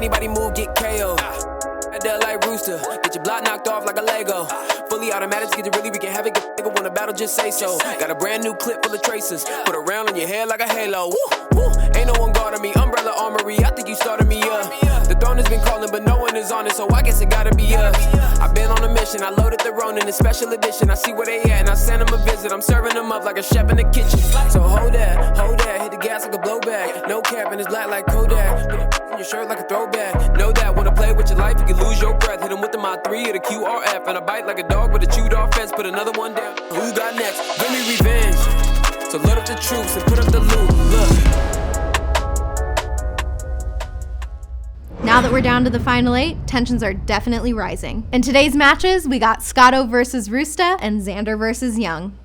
Anybody move, get KO. That like Rooster, get your block knocked off like a Lego. Fully automatics, get it really, we can have it. Get nigga want a battle, just say so. Got a brand new clip full of traces. Put a round on your head like a halo. Woo, woo. Ain't no one guarding me. Umbrella armory, I think you started me up. The throne has been calling, but no one is on it, so I guess it gotta be us. I've been on a mission, I loaded the Ronin in special edition. I see where they at and I send them a visit. I'm serving them up like a chef in the kitchen. So hold that, hit the gas like a blowback. No cap and it's black like Kodak. Put a in your shirt like a throwback. Know that when I play with your life, you can lose your breath. Hit him with the Mod 3 or the QRF. And I bite like a dog with a chewed off fence. Put another one down. Who got next? Give me revenge. So load up the troops and put up the loot. Look. Now that we're down to the final 8, tensions are definitely rising. In today's matches, we got Scotto versus Roosta and Xander versus Young.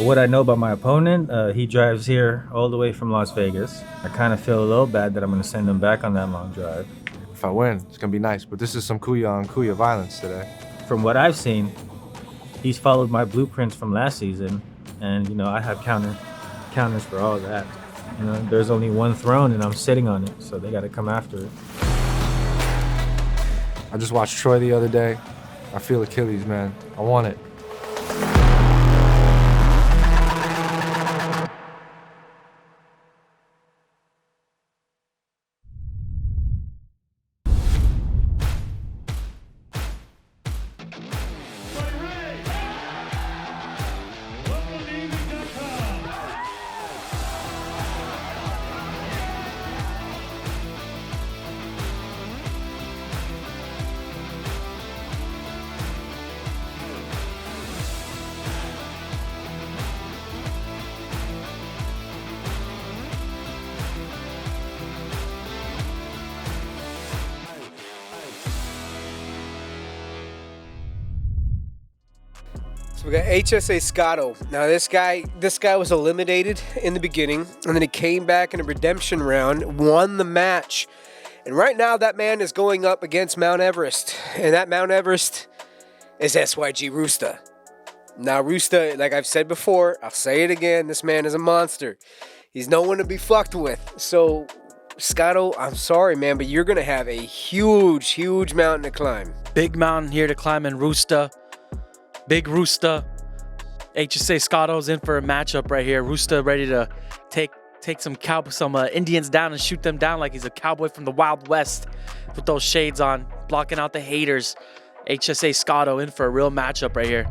What I know about my opponent, he drives here all the way from Las Vegas. I kind of feel a little bad that I'm going to send him back on that long drive. If I win, it's going to be nice, but this is some Kuya on Kuya violence today. From what I've seen, he's followed my blueprints from last season, and you know I have counters for all that. You know, there's only one throne, and I'm sitting on it, so they got to come after it. I just watched Troy the other day. I feel Achilles, man. I want it. So we got HSA Scotto. Now this guy was eliminated in the beginning, and then he came back in a redemption round, won the match. And right now that man is going up against Mount Everest. And that Mount Everest is SYG Roosta. Now Roosta, like I've said before, I'll say it again, this man is a monster. He's no one to be fucked with. So Scotto, I'm sorry, man, but you're going to have a huge, huge mountain to climb. Big mountain here to climb in Roosta. Big Roosta. HSA Scotto's in for a matchup right here. Roosta ready to take some Indians down and shoot them down like he's a cowboy from the Wild West with those shades on, blocking out the haters. HSA Scotto in for a real matchup right here.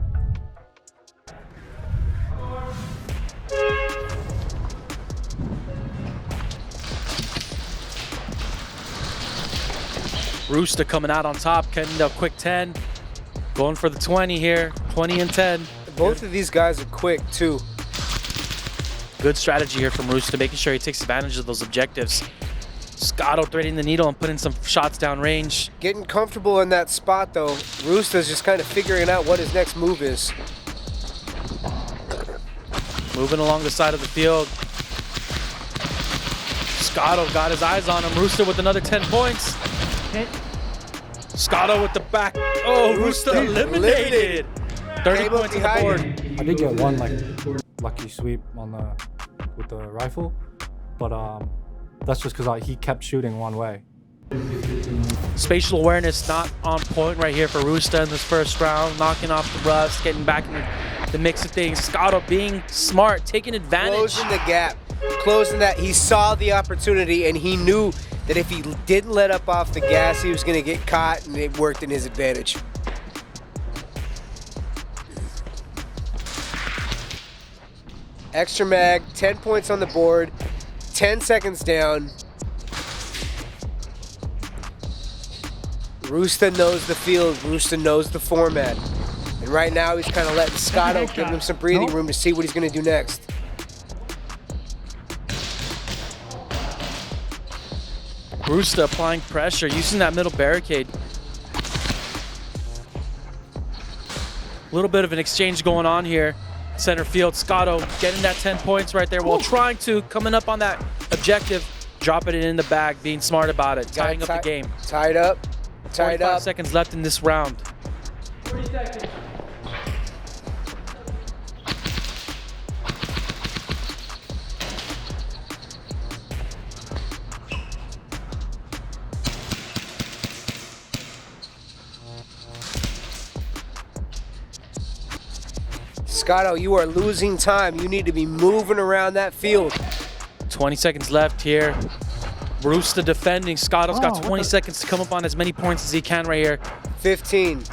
Roosta coming out on top, getting a quick 10. Going for the 20 here, 20 and 10. Both of these guys are quick too. Good strategy here from Roosta, making sure he takes advantage of those objectives. Scotto threading the needle and putting some shots down range. Getting comfortable in that spot though. Roosta's just kind of figuring out what his next move is. Moving along the side of the field. Scotto got his eyes on him. Roosta with another 10 points. Hit. Scotto with the back. Oh, Roosta eliminated. 30 points on the board. I did get one lucky sweep on with the rifle, but that's just because he kept shooting one way. Spatial awareness not on point right here for Roosta in this first round. Knocking off the roughs, getting back in the mix of things. Scotto being smart, taking advantage. Closing the gap, closing that. He saw the opportunity and he knew that if he didn't let up off the gas, he was going to get caught, and it worked in his advantage. Extra mag, 10 points on the board, 10 seconds down. Roosta knows the field, Roosta knows the format. And right now he's kind of letting Scotto give him some breathing room to see what he's going to do next. Roosta applying pressure, using that middle barricade. A little bit of an exchange going on here. Center field, Scotto getting that 10 points right there while trying to, coming up on that objective, dropping it in the bag, being smart about it, tying up the game. Tied up. 45 seconds left in this round. Scotto, you are losing time. You need to be moving around that field. 20 seconds left here. Roosta defending. Scotto's got 20 seconds to come up on as many points as he can right here. 15.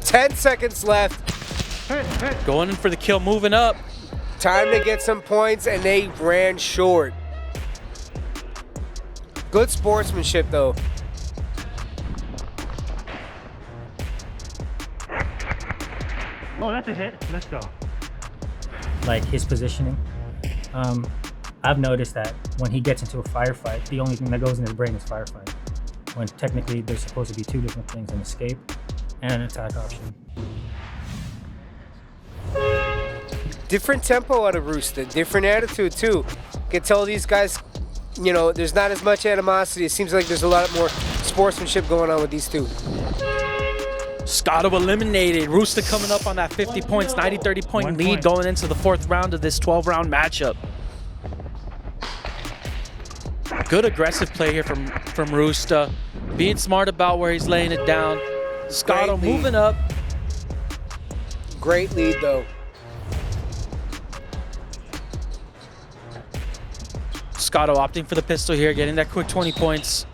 10 seconds left. Going in for the kill, moving up. Time to get some points, and they ran short. Good sportsmanship, though. Oh, that's a hit. Let's go. Like his positioning. I've noticed that when he gets into a firefight, the only thing that goes in his brain is firefight. When technically there's supposed to be two different things, an escape and an attack option. Different tempo out of Roosta, different attitude too. Can tell these guys, you know, there's not as much animosity. It seems like there's a lot more sportsmanship going on with these two. Scotto eliminated. Roosta coming up on that 50 points, 90-30 point lead going into the 4th round of this 12-round matchup. Good aggressive play here from Roosta. Being smart about where he's laying it down. Scotto moving up. Great lead though. Scotto opting for the pistol here, getting that quick 20 points.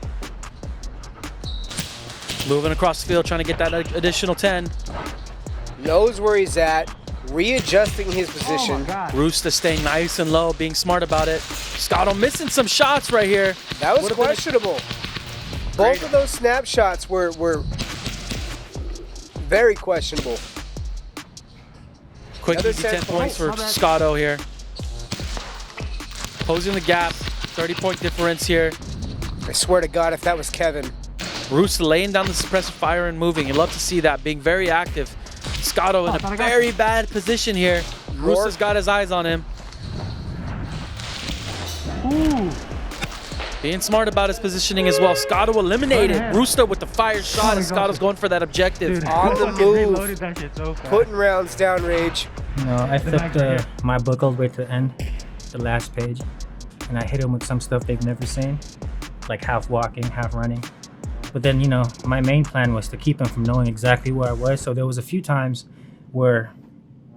Moving across the field, trying to get that additional 10. Knows where he's at, readjusting his position. Roosta staying nice and low, being smart about it. Scotto missing some shots right here. That was questionable. Both of those snapshots were very questionable. Quick Another easy 10 10 points for points. Scotto here. Closing the gap, 30-point difference here. I swear to God, if that was Kevin. Roosta laying down the suppressive fire and moving. You'd love to see that, being very active. Scotto in a very bad position here. Roosta's got his eyes on him. Being smart about his positioning as well. Scotto eliminated. Roosta with the fire shot, and Scotto's going for that objective. On the move, putting rounds down, Rage. You know, I flipped my book all the way to the end, the last page, and I hit them with some stuff they've never seen, like half walking, half running. But then, you know, my main plan was to keep him from knowing exactly where I was. So there was a few times where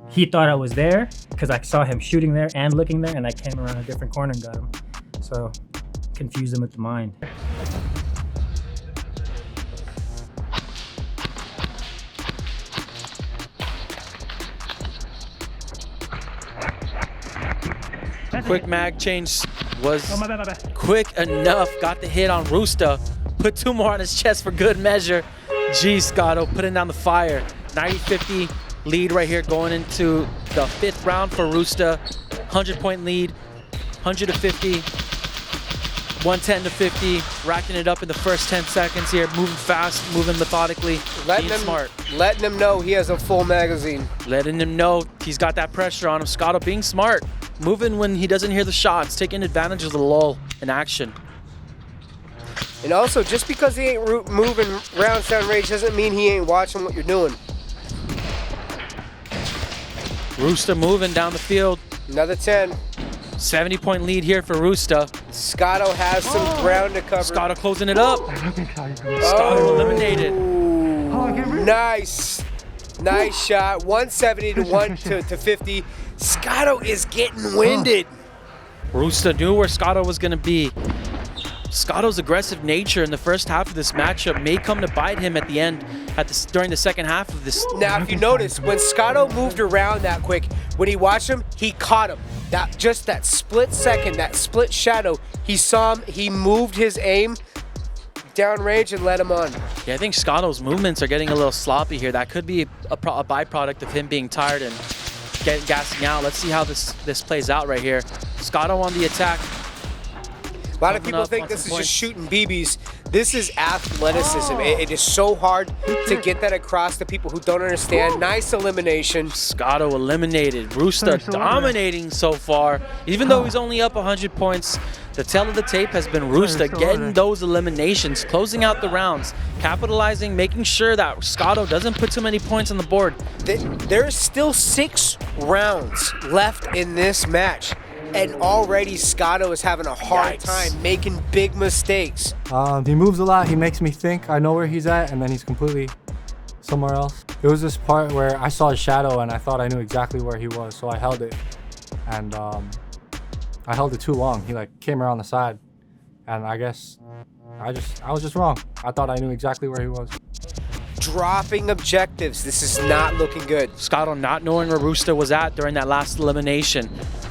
he thought I was there because I saw him shooting there and looking there, and I came around a different corner and got him. So confused him with the mind. Quick mag change was quick enough. Got the hit on Roosta. Put 2 more on his chest for good measure. Geez, Scotto putting down the fire. 90-50 lead right here going into the 5th round for Roosta. 100-point lead, 100 to 50, 110 to 50. Racking it up in the first 10 seconds here. Moving fast, moving methodically, being smart. Letting him know he has a full magazine. Letting him know he's got that pressure on him. Scotto being smart. Moving when he doesn't hear the shots. Taking advantage of the lull in action. And also, just because he ain't moving rounds down Rage doesn't mean he ain't watching what you're doing. Roosta moving down the field. Another 10. 70-point lead here for Roosta. Scotto has some ground to cover. Scotto closing it up. Scotto eliminated. Nice. Nice shot. 170 to 50. Scotto is getting winded. Roosta knew where Scotto was going to be. Scotto's aggressive nature in the first half of this matchup may come to bite him at the end, during the second half of this. Now, if you notice, when Scotto moved around that quick, when he watched him, he caught him. Just that split second, that split shadow, he saw him, he moved his aim downrange and let him on. Yeah, I think Scotto's movements are getting a little sloppy here. That could be a byproduct of him being tired and gassing out. Let's see how this plays out right here. Scotto on the attack. A lot of people think this is just shooting BBs. This is athleticism. It is so hard to get that across to people who don't understand. Nice elimination. Scotto eliminated. Roosta dominating so far. Even though he's only up 100 points, The tail of the tape has been Roosta getting those eliminations, closing out the rounds, capitalizing, making sure that Scotto doesn't put too many points on the board. There's still 6 rounds left in this match, and already Scotto is having a hard time making big mistakes. He moves a lot. He makes me think I know where he's at, and then he's completely somewhere else. It was this part where I saw his shadow, and I thought I knew exactly where he was, so I held it. And I held it too long. He like came around the side, and I guess I was just wrong. I thought I knew exactly where he was. Dropping objectives. This is not looking good. Scotto not knowing where Roosta was at during that last elimination.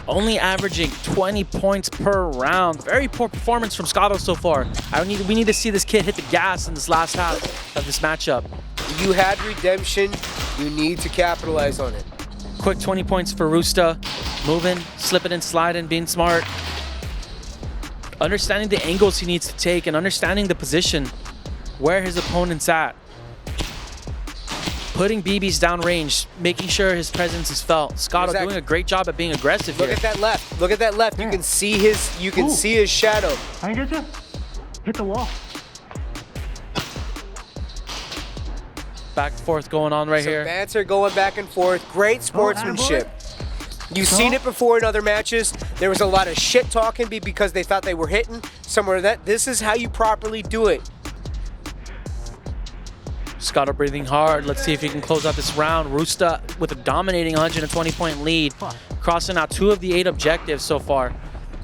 Only averaging 20 points per round. Very poor performance from Scotto so far. We need to see this kid hit the gas in this last half of this matchup. You had redemption. You need to capitalize on it. Quick 20 points for Roosta. Moving, slipping and sliding, being smart. Understanding the angles he needs to take and understanding the position where his opponent's at. Putting BBs downrange, making sure his presence is felt. Scotto doing a great job at being aggressive here. Look at that left. Look at that left. You can see his see his shadow. I get you. Hit the wall. Back and forth going on right here. Banter going back and forth. Great sportsmanship. You've seen it before in other matches. There was a lot of shit talking because they thought they were hitting somewhere. This is how you properly do it. Scotto breathing hard. Let's see if he can close out this round. Roosta with a dominating 120-point lead, crossing out 2 of the 8 objectives so far.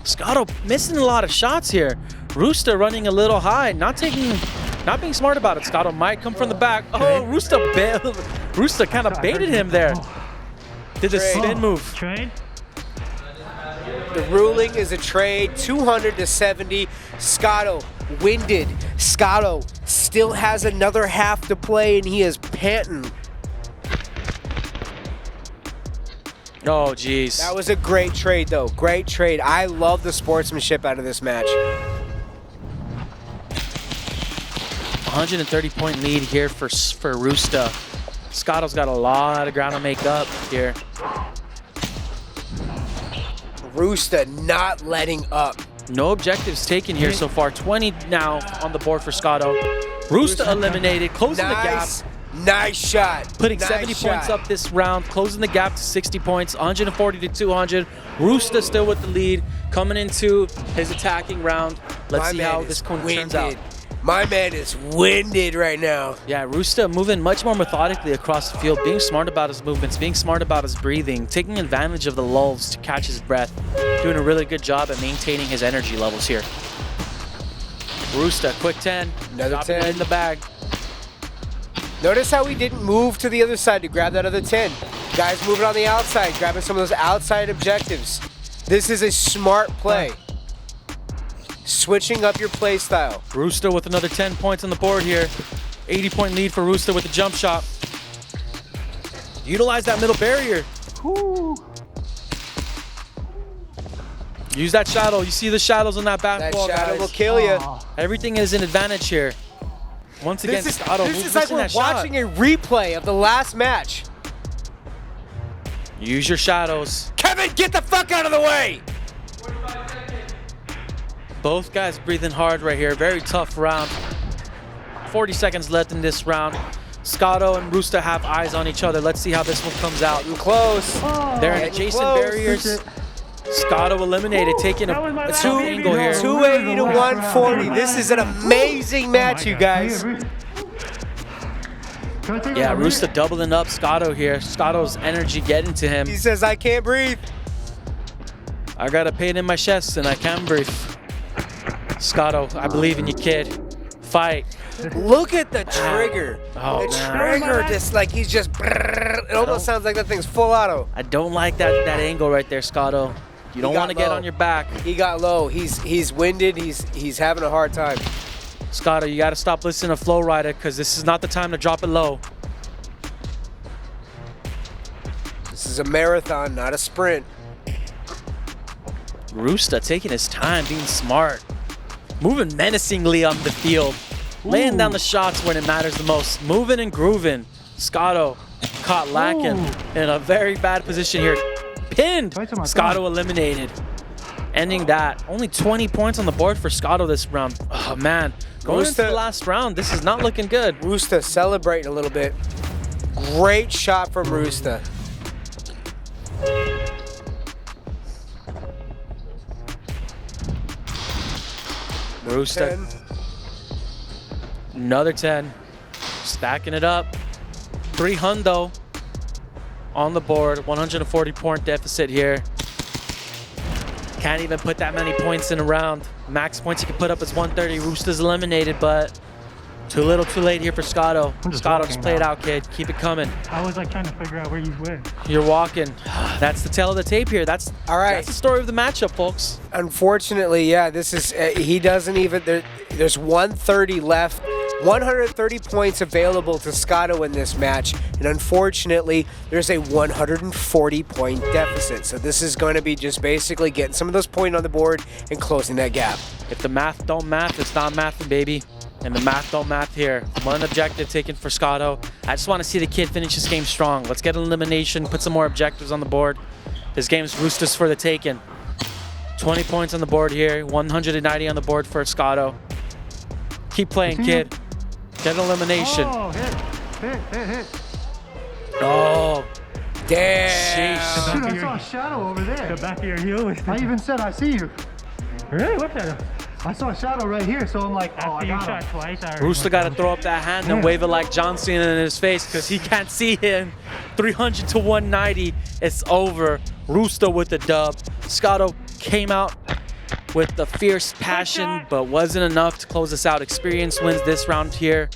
Scotto missing a lot of shots here. Roosta running a little high, not being smart about it. Scotto might come from the back. Oh, Roosta kind of baited him there. Did the spin move. Trade. The ruling is a trade, 200 to 70. Scotto winded. Scotto still has another half to play, and he is panting. Oh, geez. That was a great trade, though. Great trade. I love the sportsmanship out of this match. 130-point lead here for Roosta. Scotto's got a lot of ground to make up here. Roosta not letting up. No objectives taken here so far. 20 now on the board for Scotto. Roosta eliminated, closing the gap. Nice shot. Putting 70 points up this round, closing the gap to 60 points, 140 to 200. Roosta still with the lead, coming into his attacking round. Let's see how this one turns out. My man is winded right now. Yeah, Roosta moving much more methodically across the field, being smart about his movements, being smart about his breathing, taking advantage of the lulls to catch his breath, doing a really good job at maintaining his energy levels here. Roosta, quick 10, another 10 in the bag. Notice how he didn't move to the other side to grab that other 10. Guys moving on the outside, grabbing some of those outside objectives. This is a smart play. Switching up your play style. Roosta with another 10 points on the board here. 80-point lead for Roosta with the jump shot. Utilize that middle barrier. Woo. Use that shadow. You see the shadows on that basketball, That shadow guys. will kill you. Everything is an advantage here. Once again, Scotto this is like we're watching a replay of the last match. Use your shadows. Kevin, get the fuck out of the way! Both guys breathing hard right here. Very tough round. 40 seconds left in this round. Scotto and Roosta have eyes on each other. Let's see how this one comes out. Getting close. They're in adjacent barriers. Scotto eliminated, taking a tough angle here. 280 to 140. This is an amazing match, you guys. Yeah, Roosta doubling up Scotto here. Scotto's energy getting to him. He says, I can't breathe. I got a pain in my chest and I can't breathe. Scotto, I believe in you, kid. Fight. Look at the trigger. Oh, the man. trigger, just like he's just. It almost sounds like that thing's full auto. I don't like that angle right there, Scotto. You don't want to get on your back. He got low. He's winded. He's having a hard time. Scotto, you got to stop listening to Flow Rider because this is not the time to drop it low. This is a marathon, not a sprint. Roosta taking his time, being smart. Moving menacingly on the field. Laying down the shots when it matters the most. Moving and grooving. Scotto caught lacking in a very bad position here. Pinned. Scotto eliminated. ending that. Only 20 points on the board for Scotto this round. Oh, man. Going into the last round, this is not looking good. Roosta celebrating a little bit. Great shot from Roosta. Roosta. 10. Another 10. Stacking it up. 3 hundo on the board. 140 point deficit here. Can't even put that many points in a round. Max points he can put up is 130. Roosta's eliminated, but too little, too late here for Scotto. Scotto, just play it out, kid. Keep it coming. I was like trying to figure out where you went. You're walking. That's the tale of the tape here. That's All right. That's the story of the matchup, folks. Unfortunately, yeah, this is, he doesn't even, there's 130 left. 130 points available to Scotto in this match, and unfortunately, there's a 140 point deficit. So this is going to be just basically getting some of those points on the board and closing that gap. If the math don't math, it's not mathing, baby. And the math don't math here. One objective taken for Scotto. I just want to see the kid finish this game strong. Let's get an elimination, put some more objectives on the board. This game's Roosta's for the taking. 20 points on the board here, 190 on the board for Scotto. Keep playing, kid. Get an elimination. Oh, hit. Oh, Damn. sheesh. Dude, I saw a shadow over there. The back of your heel. I even said, I see you. Really? What shadow? I saw a shadow right here, so I'm like, oh, I got him. Twice. Roosta got to throw up that hand and wave it like John Cena in his face because he can't see him. 300 to 190. It's over. Roosta with the dub. Scotto came out with the fierce passion, but wasn't enough to close us out. Experience wins this round here.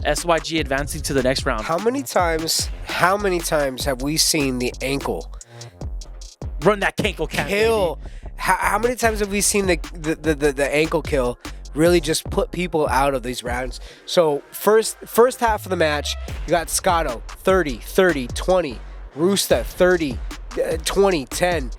SYG advancing to the next round. How many times have we seen the ankle Run that cankle cat, kill? baby. How many times have we seen the ankle kill really just put people out of these rounds? So first half of the match, you got Scotto 30, 30, 20, Roosta 30, 20, 10.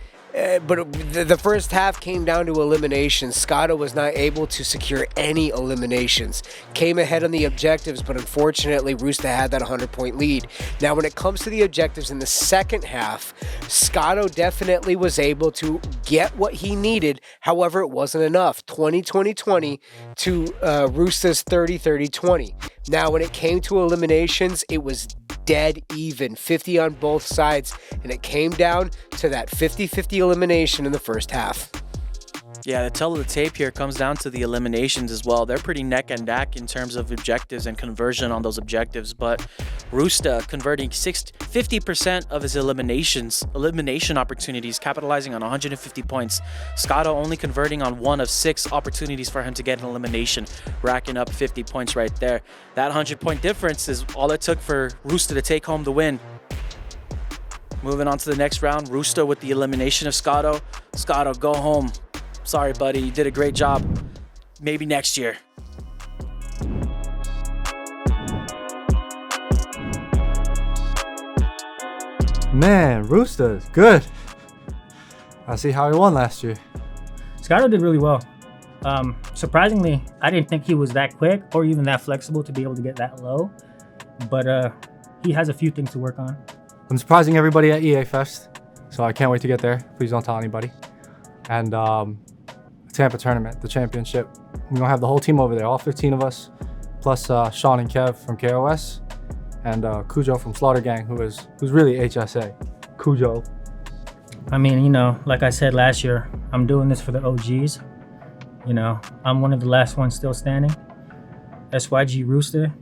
But the first half came down to eliminations. Scotto was not able to secure any eliminations. Came ahead on the objectives, but unfortunately, Roosta had that 100-point lead. Now, when it comes to the objectives in the second half, Scotto definitely was able to get what he needed. However, it wasn't enough. 20-20-20 to Roosta's 30-30-20. Now, when it came to eliminations, it was dead even, 50 on both sides, and it came down to that 50-50 elimination in the first half. Yeah, the tell of the tape here comes down to the eliminations as well. They're pretty neck and neck in terms of objectives and conversion on those objectives, but Roosta converting 50% of his elimination opportunities, capitalizing on 150 points. Scotto only converting on 1 of 6 opportunities for him to get an elimination, racking up 50 points right there. That 100-point difference is all it took for Roosta to take home the win. Moving on to the next round, Roosta with the elimination of Scotto. Scotto, go home. Sorry, buddy, you did a great job. Maybe next year. Man, Roosta is good. I see how he won last year. Scotto did really well. Surprisingly, I didn't think he was that quick or even that flexible to be able to get that low. But he has a few things to work on. I'm surprising everybody at EA Fest, so I can't wait to get there. Please don't tell anybody. And Tampa Tournament, the championship. We're gonna have the whole team over there, all 15 of us, plus Sean and Kev from KOS, and Cujo from Slaughter Gang, who's really HSA. Cujo. I mean, you know, like I said last year, I'm doing this for the OGs. You know, I'm one of the last ones still standing. SYG Roosta.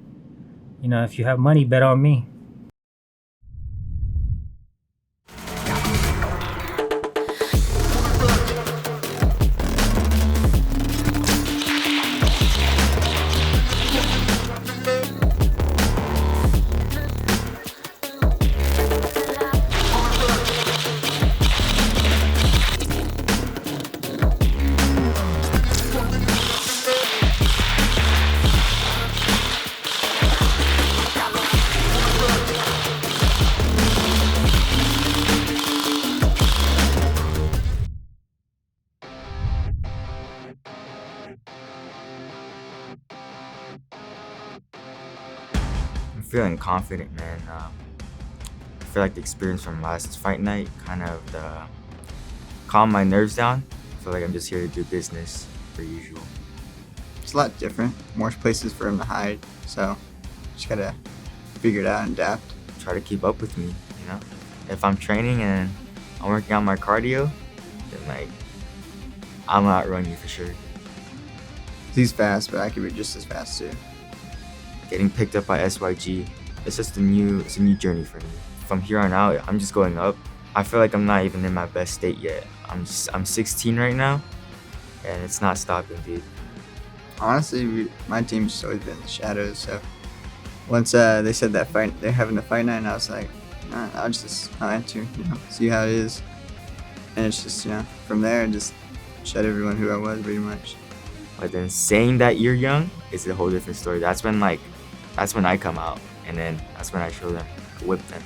You know, if you have money, bet on me. I'm feeling confident, man. I feel like the experience from last fight night kind of calmed my nerves down. feel like I'm just here to do business per usual. It's a lot different. More places for him to hide. So just gotta figure it out and adapt. Try to keep up with me, you know? If I'm training and I'm working on my cardio, then like, I'm outrun you for sure. He's fast, but I could be just as fast too. Getting picked up by SYG, it's just a new journey for me. From here on out, I'm just going up. I feel like I'm not even in my best state yet. I'm 16 right now, and it's not stopping, dude. Honestly, my team's just always been in the shadows. So once they said that fight, they're having a fight night, and I was like, I'll enter, you know, see how it is. And it's just, you know, from there, just showed everyone who I was pretty much. But then saying that you're young is a whole different story. That's when I come out, and then that's when I show them, whip them,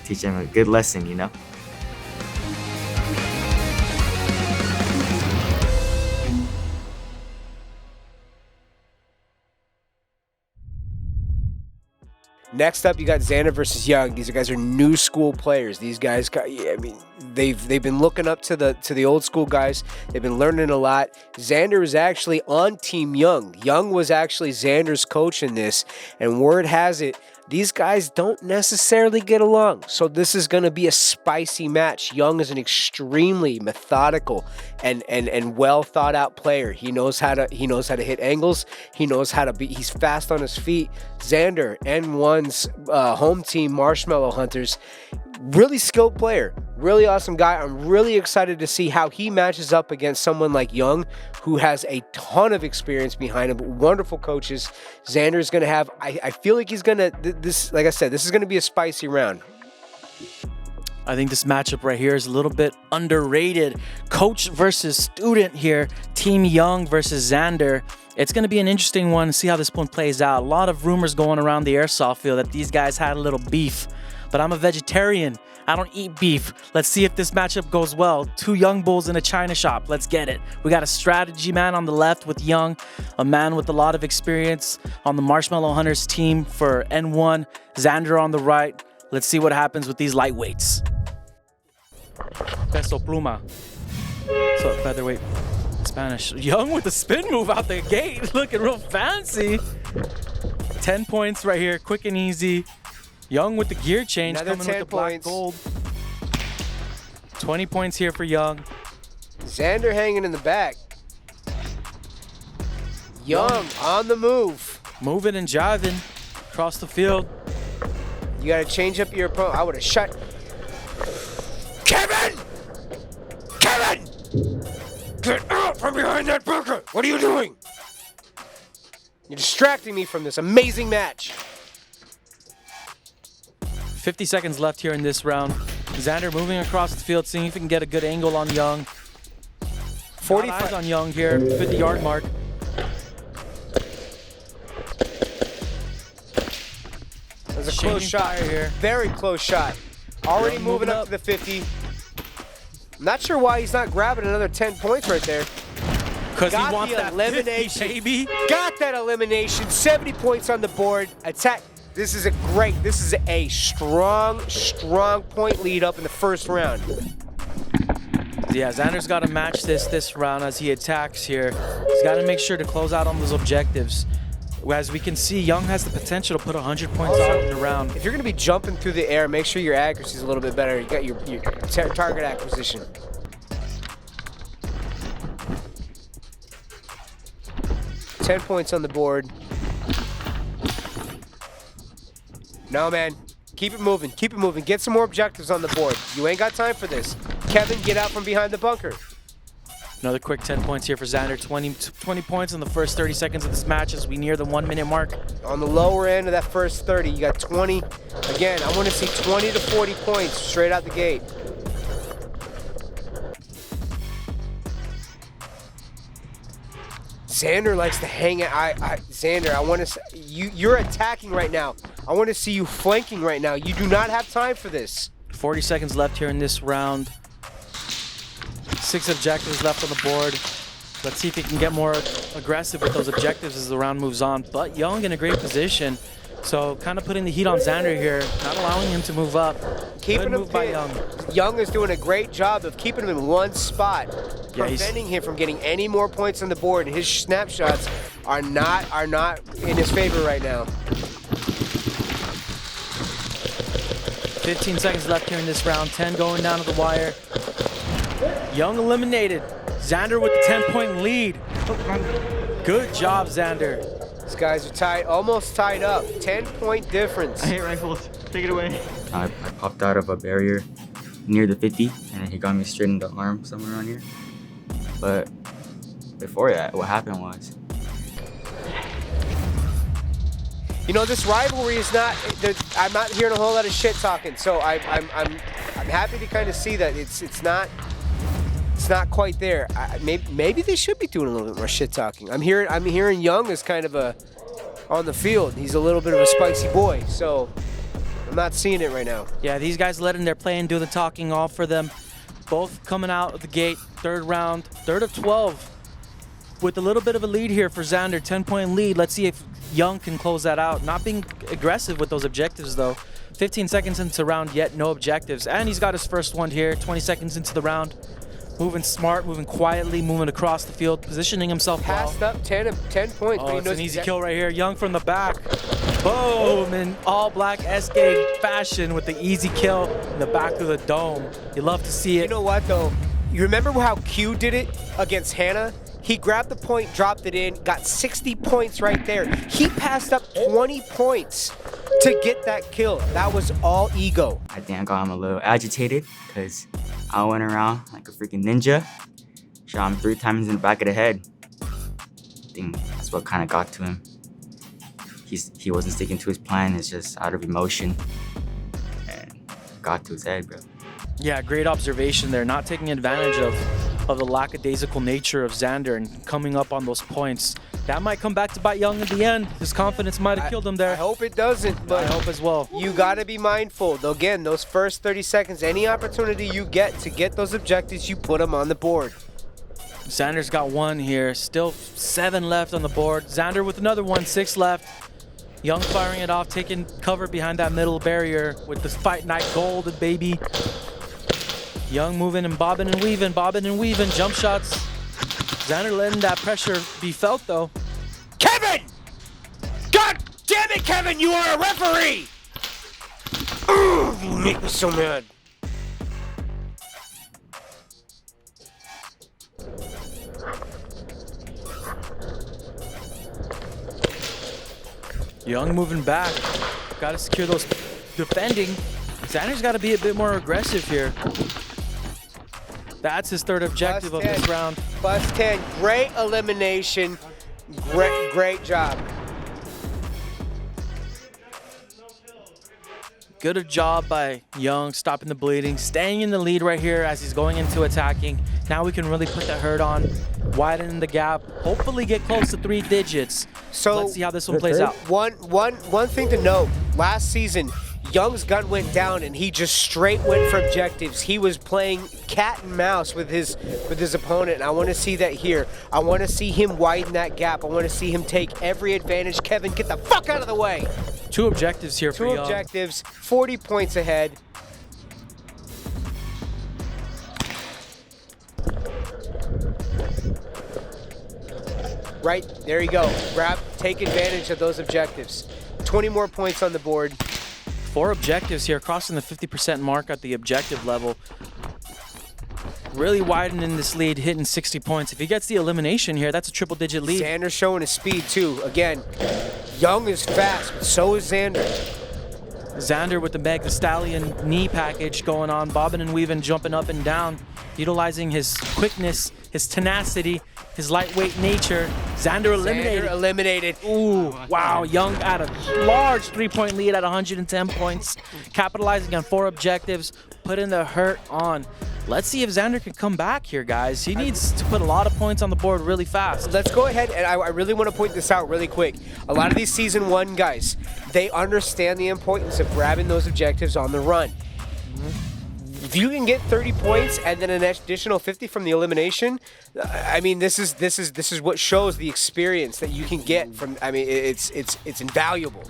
teach them a good lesson, you know? Next up, you got Xander versus Young. These guys are new school players. These guys, I mean, they've been looking up to the old school guys. They've been learning a lot. Xander is actually on Team Young. Young was actually Xander's coach in this, and word has it, these guys don't necessarily get along. So this is going to be a spicy match. Young is an extremely methodical and well thought out player. He knows how to hit angles. He knows how to be. He's fast on his feet. Xander, N1's home team, Marshmallow Hunters, really skilled player, really awesome guy. I'm really excited to see how he matches up against someone like Young, who has a ton of experience behind him, wonderful coaches. Xander's going to have, I feel like he's going to, like I said, this is going to be a spicy round. I think this matchup right here is a little bit underrated. Coach versus student here. Team Young versus Xander. It's going to be an interesting one to see how this one plays out. A lot of rumors going around the airsoft field that these guys had a little beef. But I'm a vegetarian. I don't eat beef. Let's see if this matchup goes well. Two young bulls in a china shop. Let's get it. We got a strategy man on the left with Young, a man with a lot of experience on the Marshmallow Hunters team for N1. Xander on the right. Let's see what happens with these lightweights. Peso pluma. So featherweight Spanish. Young with the spin move out the gate. Looking real fancy. 10 points right here. Quick and easy. Young with the gear change, Another coming with the black gold. 20 points here for Young. Xander hanging in the back. Young on the move. Moving and jiving across the field. You got to change up your opponent. I would have shot. Kevin! Kevin! Get out from behind that bunker! What are you doing? You're distracting me from this amazing match. 50 seconds left here in this round. Xander moving across the field, seeing if he can get a good angle on Young. 45 eyes on Young here, 50-yard mark. That's a close shot here. Very close shot. Already moving up to the 50. Not sure why he's not grabbing another 10 points right there. Because he wants that elimination, baby. Got that elimination. 70 points on the board. Attack. This is a strong point lead up in the first round. Yeah, Xander's got to match this round as he attacks here. He's got to make sure to close out on those objectives. As we can see, Young has the potential to put 100 points out in the round. If you're going to be jumping through the air, make sure your accuracy is a little bit better. You got your target acquisition. $10 points on the board. No, man. Keep it moving. Keep it moving. Get some more objectives on the board. You ain't got time for this. Kevin, get out from behind the bunker. Another quick 10 points here for Xander. 20 points in the first 30 seconds of this match as we near the 1 minute mark. On the lower end of that first 30, you got 20. Again, I want to see 20 to 40 points straight out the gate. Xander likes to hang it. Xander, I want to. You're attacking right now. I want to see you flanking right now. You do not have time for this. 40 seconds left here in this round. 6 objectives left on the board. Let's see if he can get more aggressive with those objectives as the round moves on. But Young in a great position. So kind of putting the heat on Xander here, not allowing him to move up. Keeping him by Young. Young is doing a great job of keeping him in one spot. preventing him from getting any more points on the board. His snapshots are not in his favor right now. 15 seconds left here in this round. 10 going down to the wire. Young eliminated. Xander with the 10-point lead. Good job, Xander. These guys are tied, almost tied up. 10-point difference. I hate rifles. Take it away. I popped out of a barrier near the 50, and he got me straight in the arm somewhere around here. But before that, what happened was, you know, this rivalry is not. I'm not hearing a whole lot of shit talking, so I'm happy to kind of see that it's not quite there. Maybe they should be doing a little bit more shit talking. I'm hearing Young is kind of on the field. He's a little bit of a spicy boy, so I'm not seeing it right now. Yeah, these guys letting their play and do the talking all for them. Both coming out of the gate, third round, third of 12, with a little bit of a lead here for Xander, 10-point lead. Let's see if Young can close that out. Not being aggressive with those objectives though. 15 seconds into round, yet no objectives. And he's got his first one here, 20 seconds into the round. Moving smart, moving quietly, moving across the field, positioning himself well. Passed up 10 points. Oh, it's an easy kill right here. Young from the back. Boom, in all black SK fashion with the easy kill in the back of the dome. You love to see it. You know what though? You remember how Q did it against Hannah? He grabbed the point, dropped it in, got 60 points right there. He passed up 20 points to get that kill. That was all ego. I think I got him a little agitated because I went around like a freaking ninja, shot him 3 times in the back of the head. I think that's what kind of got to him. He wasn't sticking to his plan. It's just out of emotion and got to his head, bro. Yeah, great observation there. Not taking advantage of the lackadaisical nature of Xander and coming up on those points. That might come back to bite Young at the end. His confidence might have killed him there. I hope it doesn't, but I hope as well. You got to be mindful. Though, again, those first 30 seconds, any opportunity you get to get those objectives, you put them on the board. Xander's got 1 here. Still 7 left on the board. Xander with another 1, 6 left. Young firing it off, taking cover behind that middle barrier with this Fight Night Gold, baby. Young moving and bobbing and weaving, jump shots. Xander letting that pressure be felt though. Kevin! God damn it, Kevin, you are a referee! Oh, you make me so mad. Young moving back. Got to secure those defending. Xander's got to be a bit more aggressive here. That's his third objective of this round. Plus 10, great elimination. Great job. Good job by Young, stopping the bleeding, staying in the lead right here as he's going into attacking. Now we can really put the hurt on, widen the gap, hopefully get close to 3 digits. So let's see how this one plays out. One thing to note, last season, Young's gun went down and he just straight went for objectives. He was playing cat and mouse with his opponent, and I want to see that here. I want to see him widen that gap. I want to see him take every advantage. Kevin, get the fuck out of the way. 2 objectives here for Young. 2 objectives, 40 points ahead. Right, there you go. Take advantage of those objectives. 20 more points on the board. 4 objectives here, crossing the 50% mark at the objective level. Really widening this lead, hitting 60 points. If he gets the elimination here, that's a triple-digit lead. Xander showing his speed too. Again, Young is fast, but so is Xander. Xander with the Meg the Stallion knee package going on, bobbing and weaving, jumping up and down, utilizing his quickness, his tenacity, his lightweight nature. Xander eliminated. Ooh, wow. Young at a large 3-point lead at 110 points, capitalizing on 4 objectives, putting the hurt on. Let's see if Xander can come back here, guys. He needs to put a lot of points on the board really fast. Let's go ahead, and I really want to point this out really quick. A lot of these Season 1 guys, they understand the importance of grabbing those objectives on the run. If you can get 30 points and then an additional 50 from the elimination, I mean, this is what shows the experience that you can get from. I mean, it's invaluable.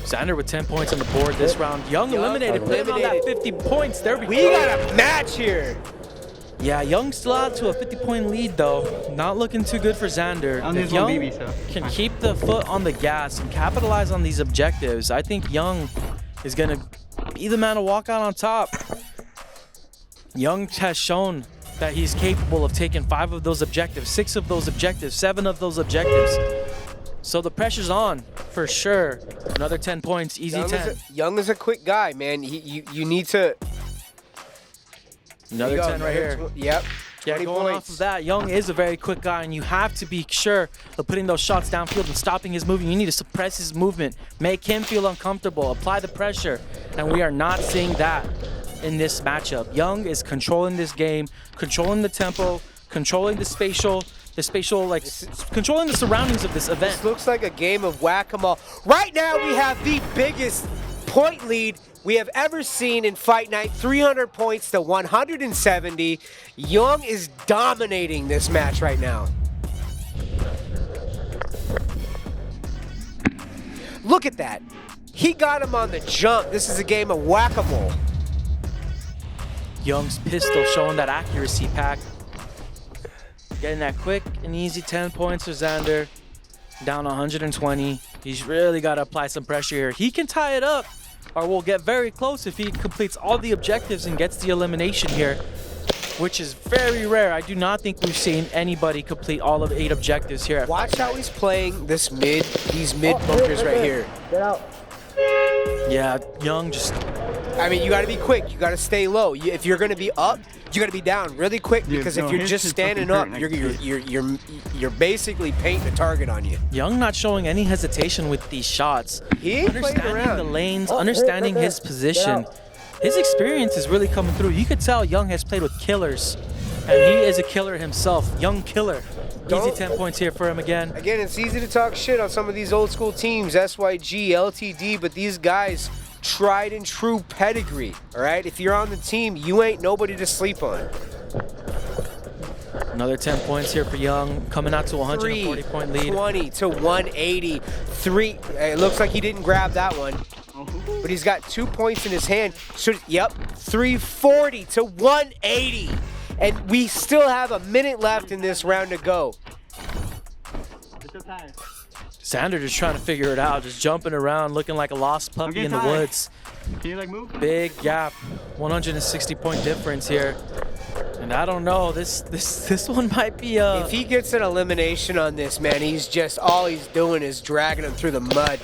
Xander with 10 points on the board this round. Young eliminated, putting on that 50 points. There we go. We got a match here. Yeah, Young still out to a 50-point lead though. Not looking too good for Xander. If Young can keep the foot on the gas and capitalize on these objectives, I think Young is gonna be the man to walk out on top. Young has shown that he's capable of taking 5 of those objectives, 6 of those objectives, 7 of those objectives. So the pressure's on for sure. Another 10 points, easy 10. Young is a quick guy, man. You need to. Another 10 right here. Yep. Yeah, going off of that, Young is a very quick guy, and you have to be sure of putting those shots downfield and stopping his movement. You need to suppress his movement, make him feel uncomfortable, apply the pressure, and we are not seeing that in this matchup. Young is controlling this game, controlling the tempo, controlling the spatial, like controlling the surroundings of this event. This looks like a game of whack-a-mole. Right now, we have the biggest point lead we have ever seen in Fight Night, 300 points to 170. Young is dominating this match right now. Look at that. He got him on the jump. This is a game of whack-a-mole. Young's pistol showing that accuracy pack. Getting that quick and easy 10 points for Xander. Down 120. He's really got to apply some pressure here. He can tie it up, or we'll get very close if he completes all the objectives and gets the elimination here, which is very rare. I do not think we've seen anybody complete all of 8 objectives here. Watch how he's playing these mid bunkers right here. Get out. Yeah, Young just... I mean, you got to be quick. You got to stay low. If you're going to be up, you got to be down really quick, because if you're just standing up, you're basically painting a target on you. Young not showing any hesitation with these shots. He ain't playing understanding around. the lanes, understanding his position. His experience is really coming through. You could tell Young has played with killers, and he is a killer himself. Young killer. Easy 10 points here for him again. Again, it's easy to talk shit on some of these old school teams, SYG, LTD, but these guys, tried and true pedigree, all right? If you're on the team, you ain't nobody to sleep on. Another 10 points here for Young, coming out to 140-point lead. 20 to 180. It looks like he didn't grab that one, but he's got 2 points in his hand. So, yep, 340 to 180. And we still have a minute left in this round to go. Xander just trying to figure it out, just jumping around, looking like a lost puppy in the woods. Can you move? Big gap, 160-point difference here. And I don't know, this one might be If he gets an elimination on this, man, all he's doing is dragging him through the mud.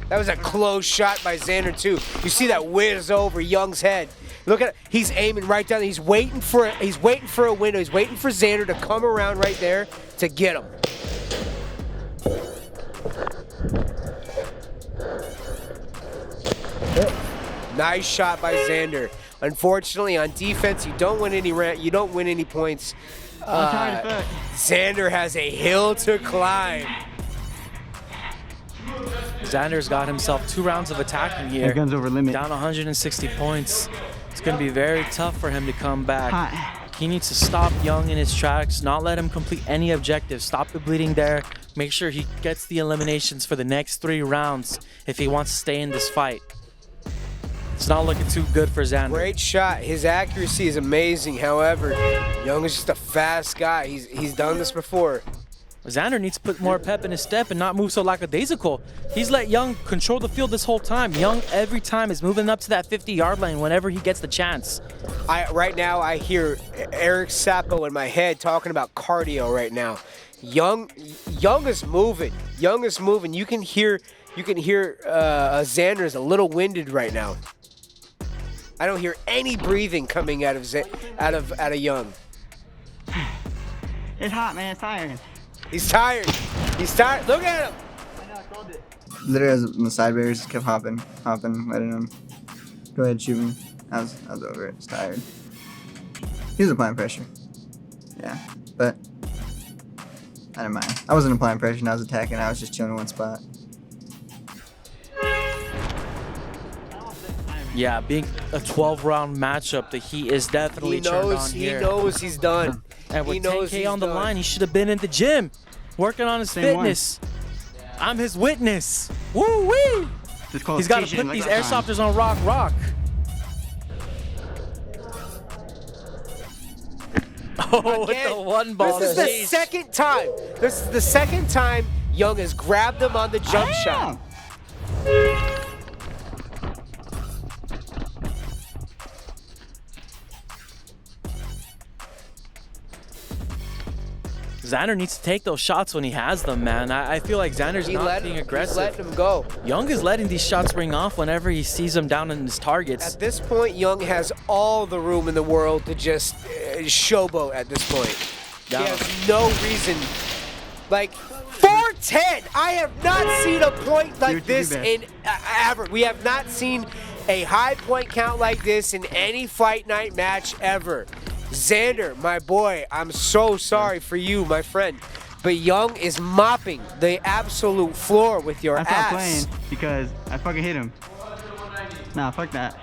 That was a close shot by Xander too. You see that whiz over Young's head. Look at it. He's aiming right down. He's waiting for a window. He's waiting for Xander to come around right there to get him. Nice shot by Xander. Unfortunately, on defense, you don't win any points. Xander has a hill to climb. Xander's got himself 2 rounds of attacking here. That gun's over limit. Down 160 points. It's going to be very tough for him to come back. He needs to stop Young in his tracks, not let him complete any objectives. Stop the bleeding there. Make sure he gets the eliminations for the next 3 rounds if he wants to stay in this fight. It's not looking too good for Xander. Great shot. His accuracy is amazing. However, Young is just a fast guy. He's done this before. Xander needs to put more pep in his step and not move so lackadaisical. He's let Young control the field this whole time. Young every time is moving up to that 50-yard line whenever he gets the chance. Right now, I hear Eric Sapo in my head talking about cardio right now. Young is moving. Young is moving. You can hear Xander is a little winded right now. I don't hear any breathing coming out of Young. It's hot, man. It's tiring. He's tired. He's tired. Look at him. Literally, as the side barriers just kept hopping, letting him go ahead, shoot me. I was over it. I was tired. He was applying pressure. Yeah, but I didn't mind. I wasn't applying pressure and I was attacking. I was just chilling in one spot. Yeah, being a 12-round matchup, the Heat is definitely turned on here. He knows he's done. And with 10K on the line, he should have been in the gym, working on his fitness. I'm his witness. Woo-wee! He's got to put these airsofters on rock. Oh, with the one ball. This is the second time. This is the second time Young has grabbed him on the jump shot. Xander needs to take those shots when he has them, man. I feel like Xander's not being aggressive. He's letting him go. Young is letting these shots ring off whenever he sees them down in his targets. At this point, Young has all the room in the world to just showboat at this point. Yeah. He has no reason. Like, 410! I have not seen a point like this in ever. We have not seen a high point count like this in any Fight Night match ever. Xander, my boy, I'm so sorry for you, my friend. But Young is mopping the absolute floor with your I ass. stopped playing because I fucking hit him. Nah, fuck that.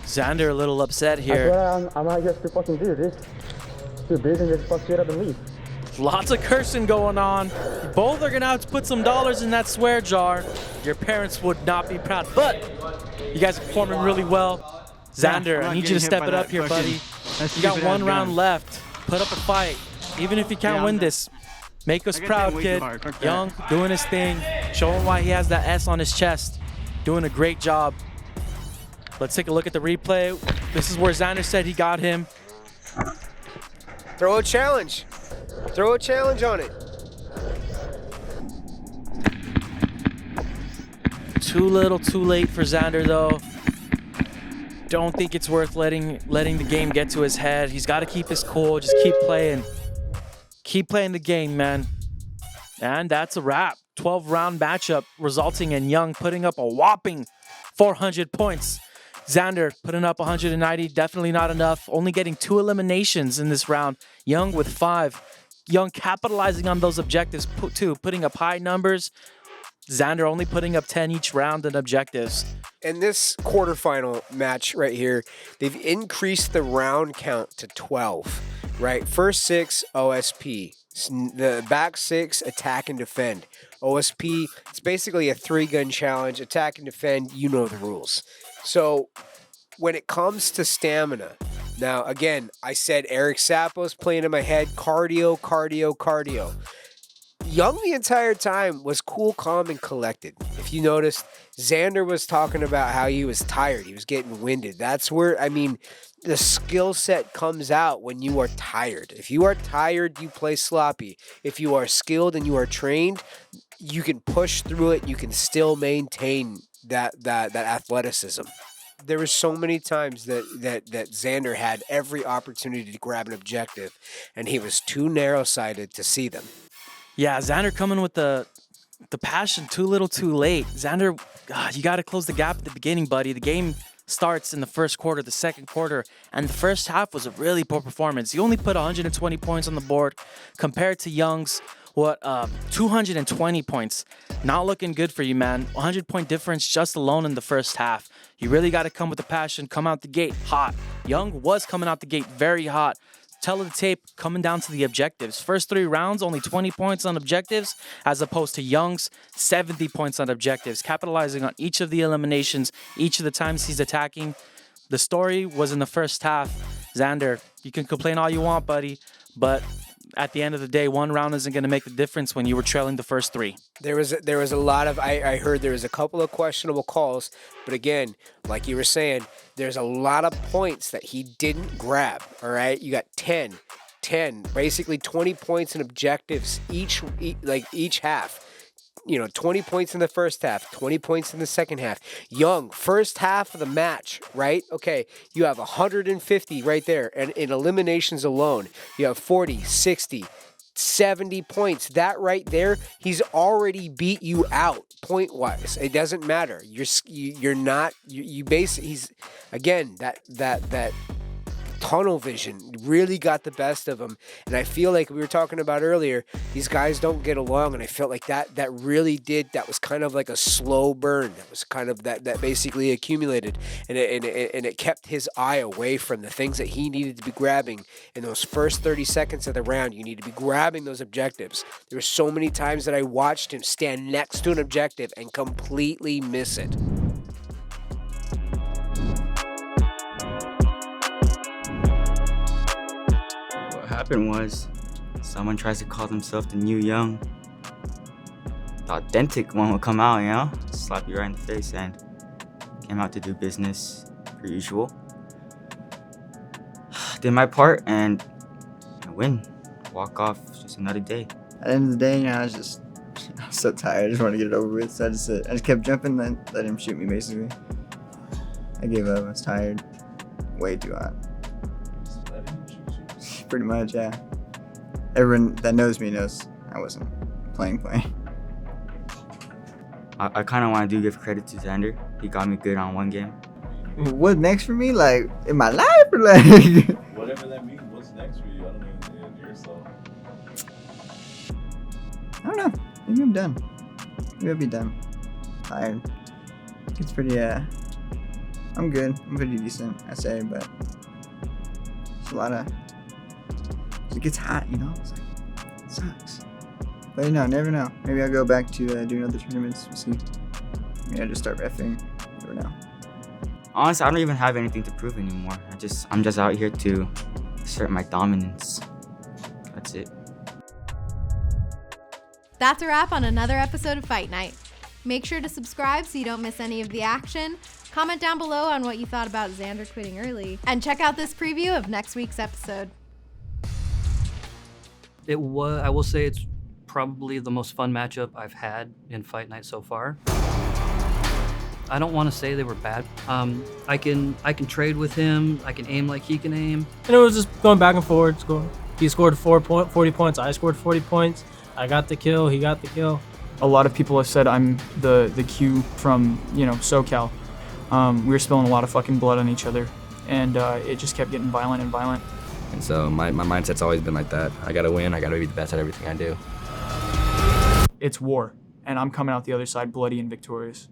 Xander a little upset here. I might just fucking do this. Do business, just fuck shit up and leave. Lots of cursing going on. Both are gonna have to put some dollars in that swear jar. Your parents would not be proud, but you guys are performing really well. Xander, I need you to step it up here, buddy. You got one round left. Put up a fight. Even if you can't win this, make us proud, kid. Young, doing his thing. Showing why he has that S on his chest. Doing a great job. Let's take a look at the replay. This is where Xander said he got him. Throw a challenge. Throw a challenge on it. Too little, too late for Xander, though. Don't think it's worth letting the game get to his head. He's got to keep his cool. Just keep playing. Keep playing the game, man. And that's a wrap. 12-round matchup resulting in Young putting up a whopping 400 points. Xander putting up 190, definitely not enough. Only getting 2 eliminations in this round. Young with 5. Young capitalizing on those objectives too, putting up high numbers. Xander only putting up 10 each round in objectives. In this quarterfinal match right here, they've increased the round count to 12, right? First 6, OSP. The back 6, attack and defend. OSP, it's basically a 3-gun challenge. Attack and defend, you know the rules. So when it comes to stamina, now again, I said Eric Sapo's playing in my head, cardio, cardio, cardio. Young the entire time was cool, calm, and collected. If you noticed, Xander was talking about how he was tired. He was getting winded. That's where, I mean, the skill set comes out when you are tired. If you are tired, you play sloppy. If you are skilled and you are trained, you can push through it. You can still maintain that athleticism. There were so many times that Xander had every opportunity to grab an objective, and he was too narrow-sighted to see them. Yeah, Xander coming with the passion too little too late. Xander, you got to close the gap at the beginning, buddy. The game starts in the first quarter, the second quarter, and the first half was a really poor performance. You only put 120 points on the board compared to Young's, 220 points. Not looking good for you, man. 100-point difference just alone in the first half. You really got to come with the passion, come out the gate hot. Young was coming out the gate very hot. Tell of the tape coming down to the objectives. First 3 rounds, only 20 points on objectives, as opposed to Young's 70 points on objectives, capitalizing on each of the eliminations, each of the times he's attacking. The story was in the first half. Xander, you can complain all you want, buddy, but at the end of the day, 1 round isn't going to make the difference when you were trailing the first 3. There was a lot of, I heard there was a couple of questionable calls, but again, like you were saying, there's a lot of points that he didn't grab, all right? You got 10, basically 20 points in objectives each half. 20 points in the first half, 20 points in the second half. Young, first half of the match, right? Okay, you have 150 right there. And in eliminations alone, you have 40, 60, 70 points. That right there, he's already beat you out point-wise. It doesn't matter. You basically, he's, again, that tunnel vision really got the best of him, and I feel like we were talking about earlier, these guys don't get along, and I felt like that was kind of like a slow burn. That was kind of that basically accumulated, and it kept his eye away from the things that he needed to be grabbing in those first 30 seconds of the round. You need to be grabbing those objectives. There were so many times that I watched him stand next to an objective and completely miss it. happened was someone tries to call themselves the new young. The authentic one will come out, you know, slap you right in the face, and came out to do business per usual. Did my part and I win. Walk off, just another day. At the end of the day, you know, I was so tired. I just wanted to get it over with. So I just kept jumping, then let him shoot me, basically. I gave up. I was tired. Way too hot. Pretty much, yeah. Everyone that knows me knows I wasn't playing. I kind of want to give credit to Xander. He got me good on one game. What's next for me? Like, in my life? Or like... Whatever that means, what's next for you? I don't even know yourself. I don't know. Maybe I'm done. Maybe I'll be done. Tired. It's pretty, I'm good. I'm pretty decent, I say, but it's a lot of... It gets hot, you know? It's like, it sucks. But you know, never know. Maybe I'll go back to doing other tournaments. We'll see. Maybe I'll just start reffing. Never know. Honestly, I don't even have anything to prove anymore. I'm just out here to assert my dominance. That's it. That's a wrap on another episode of Fight Night. Make sure to subscribe so you don't miss any of the action. Comment down below on what you thought about Xander quitting early. And check out this preview of next week's episode. I will say it's probably the most fun matchup I've had in Fight Night so far. I don't want to say they were bad. I can trade with him. I can aim like he can aim. And it was just going back and forth. He scored 40 points. I scored 40 points. I got the kill. He got the kill. A lot of people have said I'm the Q from, you know, SoCal. We were spilling a lot of fucking blood on each other, and it just kept getting violent and violent. And so my mindset's always been like that. I gotta win. I gotta be the best at everything I do. It's war, and I'm coming out the other side bloody and victorious.